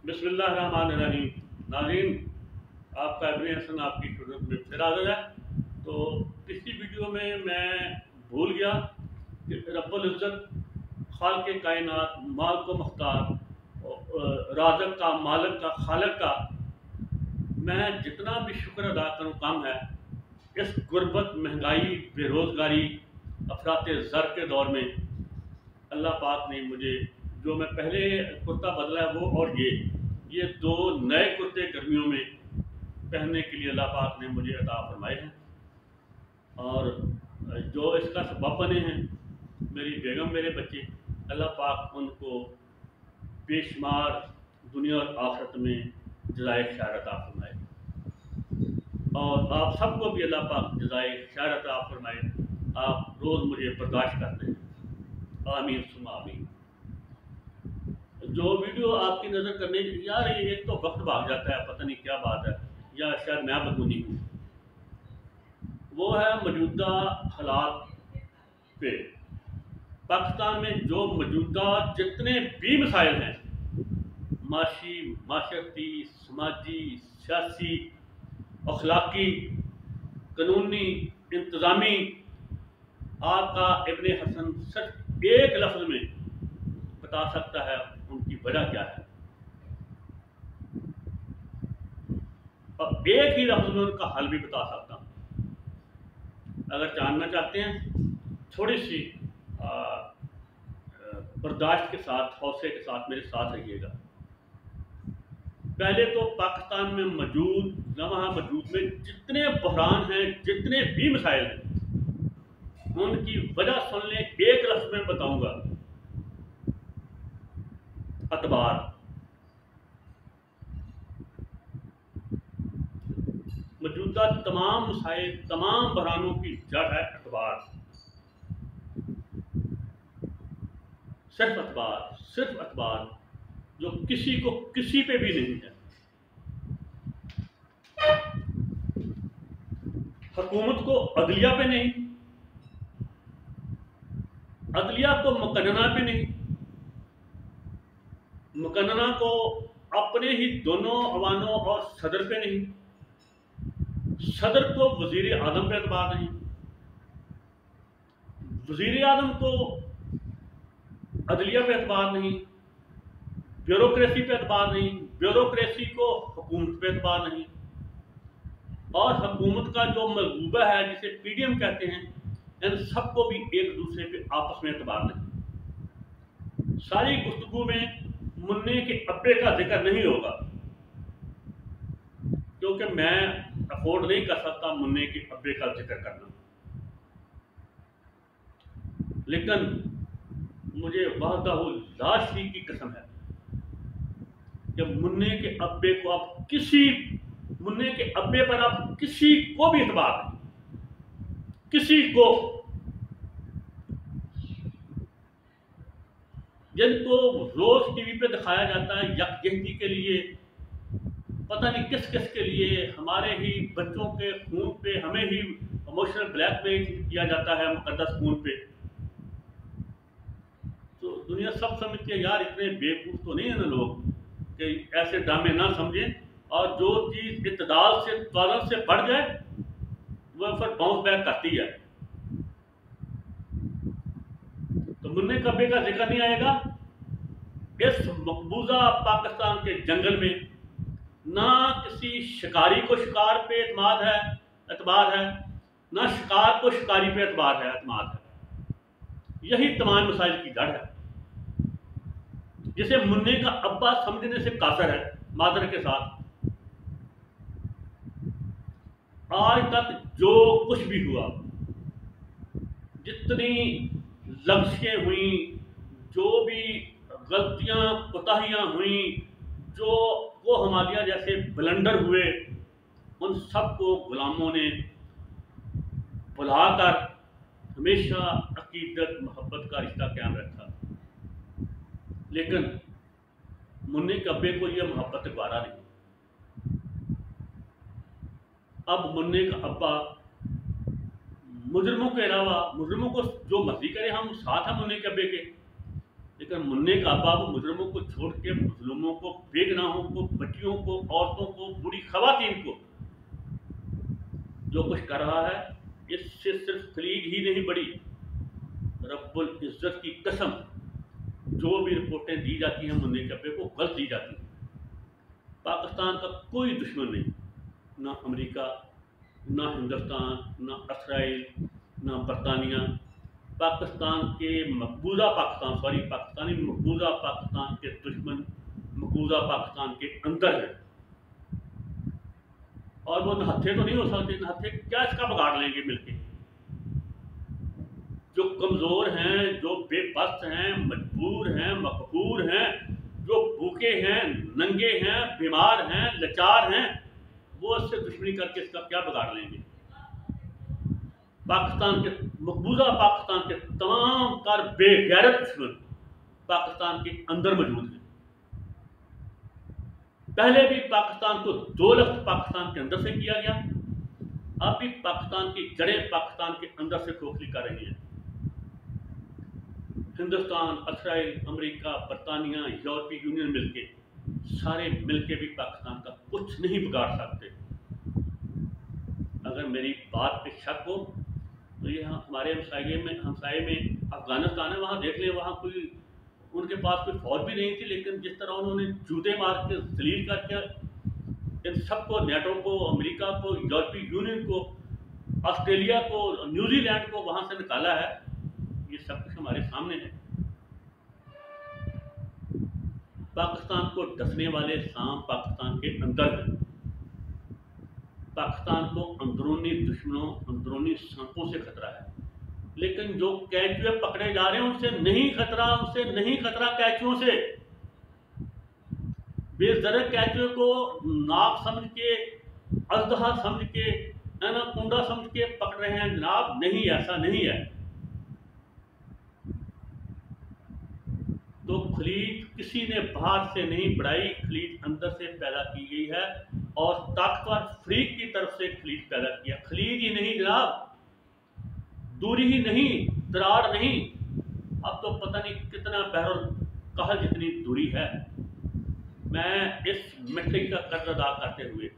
बिस्मिल्लाहिर्रहमानिर्रहीम। नाज़रीन, आपका इब्ने हसन आपकी खिदमत में फिर हाज़िर है। तो पिछली वीडियो में मैं भूल गया कि रब्बुल इज़्ज़त खालिक़े कायनात, माल को मुख्तार, राज़िक़ का, मालिक का, खालिक का मैं जितना भी शुक्र अदा करूँ कम है। इस गुर्बत, महंगाई, बेरोज़गारी, अफरात ज़र के दौर में अल्लाह पाक ने मुझे, जो मैं पहले कुर्ता बदला है वो और ये दो नए कुर्ते गर्मियों में पहनने के लिए अल्लाह पाक ने मुझे अता फरमाए हैं। और जो इसका सबब बने हैं मेरी बेगम, मेरे बच्चे, अल्लाह पाक उनको बेशुमार दुनिया और आखिरत में जज़ाए खैर अता फरमाए। और आप सबको भी अल्लाह पाक जज़ाए खैर अता फरमाए। आप रोज़ मुझे बर्दाश्त करते हैं, आमीन सुमा आमीन। जो वीडियो आपकी नज़र करने, यार ये एक तो वक्त भाग जाता है, पता नहीं क्या बात है, या शायद मैं बदूनी हूँ। वो है मौजूदा हालात पे पाकिस्तान में जो मौजूदा जितने भी मसाइल हैं, माशी, माशरती, समाजी, सियासी, अखलाकी, कानूनी, इंतज़ामी, आपका इब्ने हसन सिर्फ एक लफ्ज़ में बता सकता है उनकी वजह क्या है, और एक ही लफ्ज़ में उनका हल भी बता सकता हूँ। अगर जानना चाहते हैं, थोड़ी सी बर्दाश्त के साथ, हौसले के साथ मेरे साथ रहिएगा। पहले तो पाकिस्तान में मौजूद में जितने बहरान हैं, जितने भी मसाइल हैं, उनकी वजह सुन लें। एक लफ्ज़ में बताऊंगा, अतबार। मौजूदा तमाम मसाइल, तमाम बहरानों की जड़ है अतबार। सिर्फ अतबार, जो किसी को किसी पे भी नहीं है। हुकूमत को अदलिया पे नहीं, अदलिया को मुकन्नना पे नहीं, मुकन्नना को अपने ही दोनों अवानों और सदर पे नहीं, सदर को वजीर आजम पे एतबार नहीं, वजीर आजम को अदलिया पे एतबार नहीं, ब्यूरोक्रेसी पे एतबार नहीं, ब्यूरोक्रेसी को हुकूमत पे एतबार नहीं, और हुकूमत का जो मलबूबा है जिसे पीडीएम कहते हैं, इन सबको भी एक दूसरे पे आपस में एतबार नहीं। सारी गुफ्तगू में मुन्ने के अब्बे का जिक्र नहीं होगा, क्योंकि मैं अफोर्ड नहीं कर सकता मुन्ने के अब्बे का जिक्र करना। लेकिन मुझे वहदहु ला शरीक की कसम है कि मुन्ने के अब्बे पर आप किसी को भी एतबार नहीं, किसी को। जिनको रोज टीवी पे दिखाया जाता है यकजहती के लिए, पता नहीं किस किस के लिए, हमारे ही बच्चों के खून पे हमें ही इमोशनल ब्लैकमेल किया जाता है मुकद्दस खून पे। तो दुनिया सब समझती है, यार इतने बेवकूफ तो नहीं है ना लोग कि ऐसे ड्रामे ना समझें, और जो चीज इत्तदाल से, तौलन से बढ़ जाए वह फिर बाउंस बैक करती है। तो मुन्ने कब्बे का जिक्र नहीं आएगा। इस मकबूजा पाकिस्तान के जंगल में ना किसी शिकारी को शिकार पे एतबार है, ना शिकार को शिकारी पे एतबार है। यही तमाम मसाइल की जड़ है, जिसे मुन्ने का अब्बा समझने से कासर है मादर के साथ। आज तक जो कुछ भी हुआ, जितनी लफ्ज़ें हुई, जो भी गलतियां कोताहियां हुई, जो वो हमारिया जैसे ब्लंडर हुए, उन सबको गुलामों ने बुलाकर हमेशा अकीदत, मोहब्बत का रिश्ता कायम रखा। लेकिन मुन्ने के अब्बे को यह मोहब्बत गवारा नहीं। अब मुन्ने का अब्बा मुजरिमों के अलावा, मुजरिमों को जो मर्जी करे, हम साथ हैं मुन्ने के अब्बे के, लेकिन मुन्ने का बाप मुजरमों को छोड़ के मुजलुमों को, बेगनाहों को, बच्चियों को, औरतों को, बूढ़ी खवातीन को जो कुछ कर रहा है, इससे सिर्फ खलीज ही नहीं बड़ी, रब्बुल इज्जत की कसम जो भी रिपोर्टें दी जाती हैं मुन्ने कब्बे को गलत दी जाती हैं। पाकिस्तान का कोई दुश्मन नहीं, ना अमेरिका, ना हिंदुस्तान, ना इसराइल, ना बरतानिया। पाकिस्तान के मकबूजा पाकिस्तान, सॉरी पाकिस्तानी मकबूजा पाकिस्तान के दुश्मन मकबूजा पाकिस्तान के अंदर है, और वो नहत्थे तो नहीं हो सकते। नहत्थे क्या इसका बिगाड़ लेंगे मिलके? जो कमजोर हैं, जो बेबस हैं, मजबूर हैं, मकहूर हैं, जो भूखे हैं, नंगे हैं, बीमार हैं, लाचार हैं, वो इससे दुश्मनी करके इसका क्या बिगाड़ लेंगे? पाकिस्तान के मकबूजा पाकिस्तान के तमाम कार बेगैरत दुश्मन पाकिस्तान के अंदर मौजूद हैं। पहले भी पाकिस्तान को 2 लफ्ज पाकिस्तान के अंदर से किया गया, अब भी पाकिस्तान की जड़ें पाकिस्तान के अंदर से खोखली कर रही हैं। हिंदुस्तान, इसराइल, अमेरिका, बरतानिया, यूरोपीय यूनियन मिलके, सारे मिलके भी पाकिस्तान का कुछ नहीं बिगाड़ सकते। अगर मेरी बात पे शक हो तो ये हमारे हमसाये में अफगानिस्तान है, वहाँ देख लें, वहाँ कोई उनके पास कोई फौज भी नहीं थी, लेकिन जिस तरह उन्होंने जूते मार के जलील करके इन सबको, नेटो को, अमेरिका को, यूरोपीय यूनियन को, ऑस्ट्रेलिया को, न्यूजीलैंड को वहाँ से निकाला है, ये सब कुछ हमारे सामने है। पाकिस्तान को डसने वाले सांप पाकिस्तान के अंदर है। पाकिस्तान को अंदरूनी दुश्मनों, अंदरूनी सांपों से खतरा है, लेकिन जो कैचुए पकड़े जा रहे हैं उनसे नहीं खतरा, उनसे नहीं खतरा कैचुओं से। बेजरक कैचुए को नाग समझ के, अजदहा समझ के, एनाकोंडा समझ के पकड़ रहे हैं जनाब, नहीं, ऐसा नहीं है। तो खलीज किसी ने बाहर से नहीं बढ़ाई, खलीज अंदर से पैदा की गई है, और ताकतवर फ्रीक की तरफ से खलीज पैदा किया। खलीज ही नहीं जनाब, दूरी ही नहीं, दरार नहीं, अब तो पता नहीं कितना बहरुल कहल जितनी दूरी है। मैं इस मीटिंग का कर्ज अदा करते हुए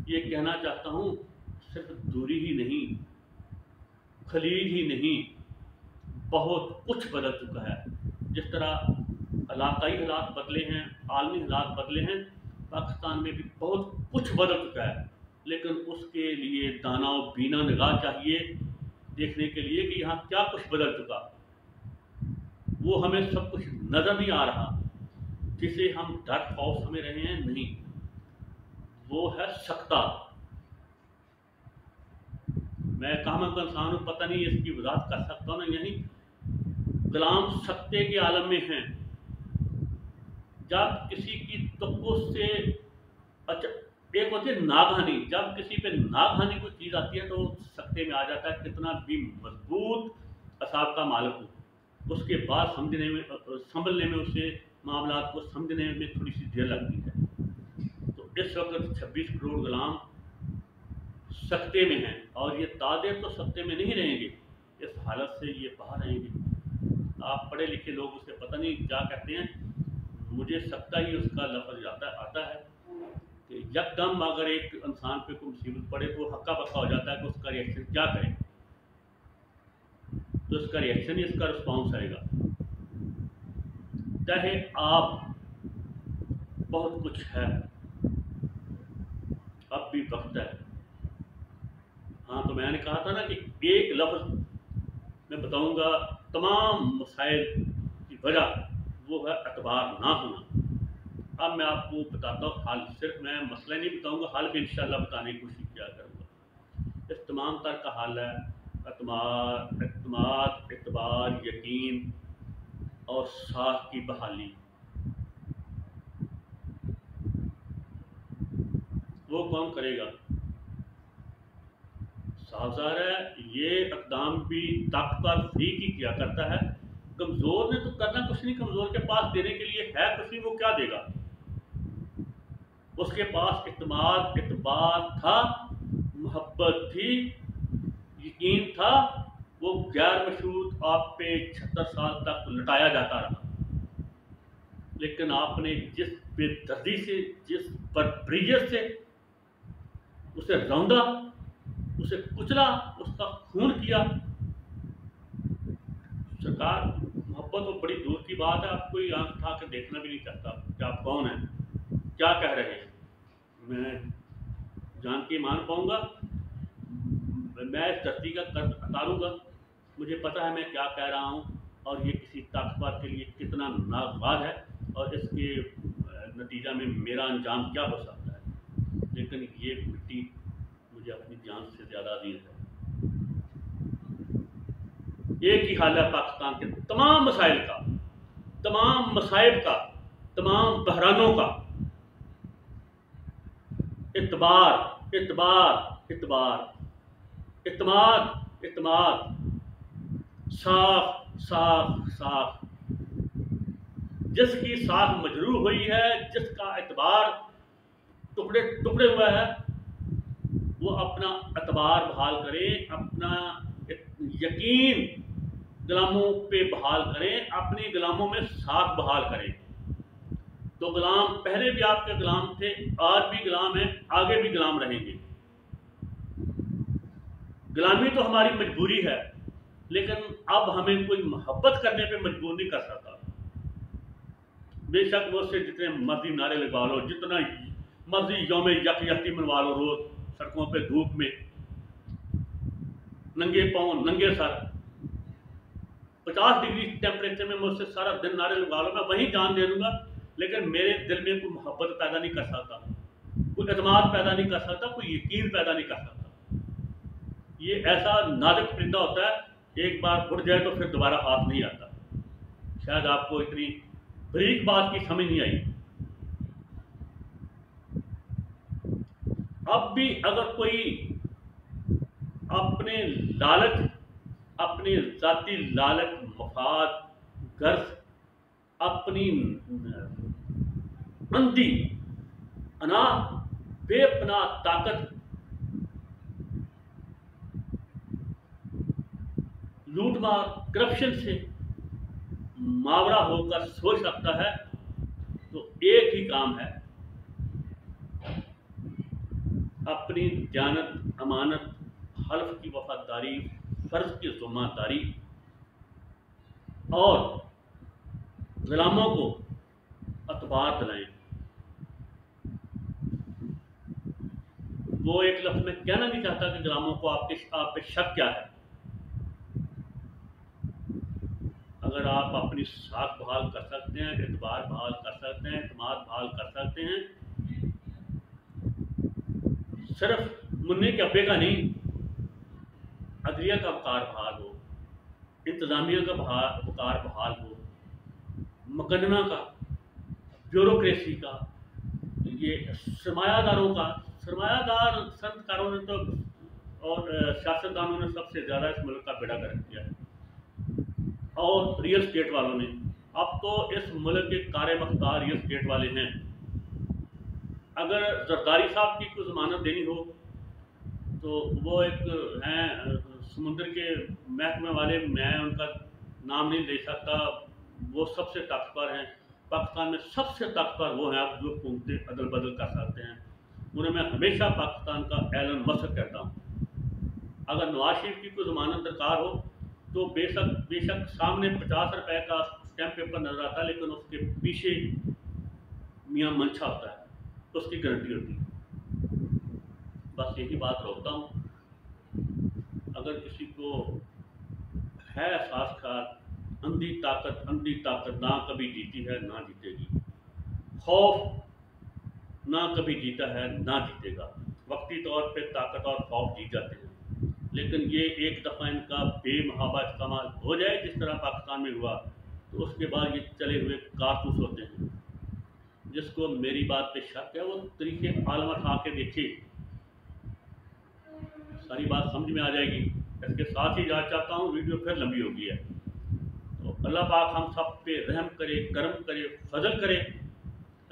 ये कहना चाहता हूँ, सिर्फ दूरी ही नहीं, खलीज ही नहीं, बहुत कुछ बदल चुका है। जिस तरह इलाकाई हालात बदले हैं, आलमी हालात बदले हैं, पाकिस्तान में भी बहुत कुछ बदल चुका है, लेकिन उसके लिए दाना और बीना निगाह चाहिए देखने के लिए कि यहाँ क्या कुछ बदल चुका। वो हमें सब कुछ नजर नहीं आ रहा, जिसे हम डर खौफ समझ रहे हैं, नहीं, वो है सख्ता। मैं कहाँ इंसान हूँ, पता नहीं इसकी वजाहत कर सकता हूँ ना, यही गुलाम सत्ते के आलम में हैं। जब किसी की तक्को से, अच्छा, एक होती है नागहानी, जब किसी पे नागहानी कोई चीज़ आती है तो सत्ते में आ जाता है, कितना भी मजबूत असाब का मालिक हो, उसके बाद समझने में, संभलने में, उसे मामला को समझने में थोड़ी सी देर लगती है। तो इस वक्त 26 करोड़ गुलाम सत्ते में हैं, और ये तादेर तो सत्ते में नहीं रहेंगे, इस हालत से ये बाहर रहेंगे। आप पढ़े लिखे लोग उसे पता नहीं क्या कहते हैं, मुझे सकता ही उसका लफ्ज आता है कि यकदम अगर एक इंसान पे कोई मुसीबत पड़े तो हक्का बक्का हो जाता है कि उसका रिएक्शन क्या करे, तो इसका रिएक्शन ही इसका रिस्पॉन्स आएगा। चाहे आप, बहुत कुछ है, अब भी वक्त है। हाँ, तो मैंने कहा था ना कि एक लफ्ज मैं बताऊंगा तमाम मसाइल की वजह, वो है एतबार ना होना। अब मैं आपको बताता हूँ हाल, सिर्फ मैं मसला नहीं बताऊंगा, हाल भी इंशाल्लाह बताने की कोशिश किया करूँगा। इस तमाम तर का हाल है एतमाद, एतबार, यकीन और साख की बहाली। वो कौन करेगा? साफ ज़ाहिर है ये इक़दाम भी ताकतवर फ्रीक ही किया करता है। कमज़ोर ने तो करना कुछ नहीं, कमज़ोर के पास देने के लिए है कुछ नहीं, वो क्या देगा? उसके पास इत्माद, इतबार था, मोहब्बत थी, यकीन था, वो गैर मशरूत आप पे 76 साल तक लुटाया जाता रहा, लेकिन आपने जिस बेदर्दी से, जिस बर्बरियत से उसे रौंदा, उसे कुचला, उसका खून किया। सरकार, मोहब्बत तो बड़ी दूर की बात है, आप कोई आंख उठा के देखना भी नहीं चाहता कि आप कौन हैं, क्या कह रहे हैं। मैं जान के मान पाऊंगा, मैं इस धरती का कर्ज उतारूंगा। मुझे पता है मैं क्या कह रहा हूँ और ये किसी ताकतवर के लिए कितना नागवार है और इसके नतीजा में मेरा अंजाम क्या हो सकता है, लेकिन ये मिट्टी मुझे अपनी जान से ज़्यादा अजीज है। एक ही हाल है पाकिस्तान के तमाम मसाइल का, तमाम मसाइब का, तमाम बहरानों का। इतबार, इतबार, इतबार, इत्माद, इत्माद, साफ, साफ, साफ। जिसकी साख मजरूह हुई है, जिसका इतबार टुकड़े टुकड़े हुआ है, वो अपना एतबार बहाल करें, अपना यकीन गुलामों पे बहाल करें, अपनी गुलामों में साथ बहाल करें। तो गुलाम पहले भी आपके गुलाम थे, आज भी गुलाम हैं, आगे भी गुलाम रहेंगे। गुलामी तो हमारी मजबूरी है, लेकिन अब हमें कोई मोहब्बत करने पे मजबूर नहीं कर सकता। बेशक वो से जितने मर्जी नारे लगवा लो, जितना मर्जी यौम यकयती मनवा लो, रोज सड़कों पे धूप में नंगे पाँव नंगे सर 50 डिग्री टेम्परेचर में मुझसे सारा दिन नारे लगा लो, मैं वहीं जान दे दूंगा, लेकिन मेरे दिल में कोई मोहब्बत पैदा नहीं कर सकता, कोई एतमाद पैदा नहीं कर सकता, कोई यकीन पैदा नहीं कर सकता। ये ऐसा नाजुक परिंदा होता है, एक बार उड़ जाए तो फिर दोबारा हाथ नहीं आता। शायद आपको इतनी बरीक बात की समझ नहीं आई। अब भी अगर कोई अपने लालच, अपनी जाती लालच, मफाद, गर्ज, अपनी अंधी अना बेपनाह ताकत, लूटमार, करप्शन से मावरा होकर सोच सकता है, तो एक ही काम है, अपनी दयानत, अमानत, हल्फ की वफादारी, फर्ज की ज़िम्मेदारी और गुलामों को अतबार दिलाएं। वो एक लफ्ज़ में कहना नहीं चाहता कि गुलामों को आप पे शक क्या है। अगर आप अपनी साख बहाल कर सकते हैं, एतबार बहाल कर सकते हैं, एतमाद बहाल कर सकते हैं, सिर्फ मुन्ने के अब्बे का नहीं, अदलिया का वकार बहाल हो, इंतज़ामिया का वकार बहाल हो, मुकदमा का, ब्यूरोक्रेसी का, ये सरमायादारों का, सरमायादार संतकारों ने तो और सियासतदानों ने सबसे ज़्यादा इस मुल्क का बेड़ा गर्क किया है, और रियल स्टेट वालों ने। अब तो इस मुल्क के कारे मख्तार रियल स्टेट वाले हैं। अगर जरदारी साहब की कोई जमानत देनी हो तो वो एक हैं समुद्र के महकमे वाले, मैं उनका नाम नहीं ले सकता, वो सबसे ताकतवर हैं पाकिस्तान में, सबसे ताकतवर वो हैं आप जो हुकूमतें अदल बदल कर सकते हैं। उन्हें मैं हमेशा पाकिस्तान का एलन मस्क कहता हूँ। अगर नवाज शरीफ की कोई जमानत दरकार हो तो बेशक सामने 50 रुपए का स्टैम्प पेपर नजर आता है, लेकिन उसके पीछे मियाँ मंशा होता है, उसकी गारंटी होती है। बस यही बात रोकता हूँ। अगर किसी को है एहसास का, अंधी ताकत ना कभी जीती है ना जीतेगी, खौफ ना कभी जीता है ना जीतेगा। वक्ती तौर पे ताकत और खौफ जीत जाते हैं, लेकिन ये एक दफ़ा इनका बेमहाबा इस्तेमाल हो जाए जिस तरह पाकिस्तान में हुआ, तो उसके बाद ये चले हुए कारतूस होते हैं। जिसको मेरी बात पे शक है वो तरीके आलम उठा के देखे, सारी बात समझ में आ जाएगी। इसके साथ ही इजाज़त चाहता हूँ, वीडियो फिर लंबी हो गई है। तो अल्लाह पाक हम सब पे रहम करे, करम करे, फजल करे।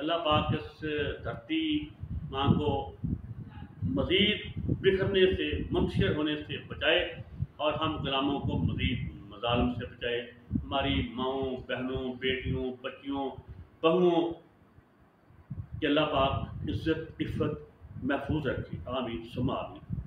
अल्लाह पाक इस धरती माँ को मज़ीद बिखरने से, मुंतशिर होने से बचाए और हम गुलामों को मज़ीद मज़ालिम से बचाए। हमारी माँओं, बहनों, बेटियों, बच्चियों, बहुओं कि अल्लाह पाक इज़्ज़त, इफ़्फ़त महफूज रखे। आमीन सुम्मा आमीन।